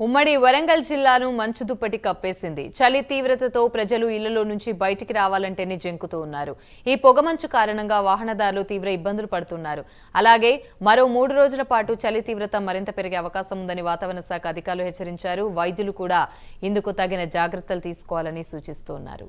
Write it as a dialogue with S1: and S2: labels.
S1: ఉమ్మడి వరంగల్ జిల్లాను మంచు దుప్పటి కప్పేసింది. చలి తీవ్రతతో ప్రజలు ఇళ్లలో నుంచి బయటికి రావాలంటేనే జంకుతూ ఉన్నారు. ఈ పొగమంచు కారణంగా వాహనదారులు తీవ్ర ఇబ్బందులు పడుతున్నారు. అలాగే మరో 3 రోజుల పాటు చలి తీవ్రత మరింత పెరిగే అవకాశం ఉందని వాతావరణ శాఖ అధికారులు హెచ్చరించారు. వైద్యులు కూడా ఇందుకు తగిన జాగ్రత్తలు తీసుకోవాలని సూచిస్తున్నారు.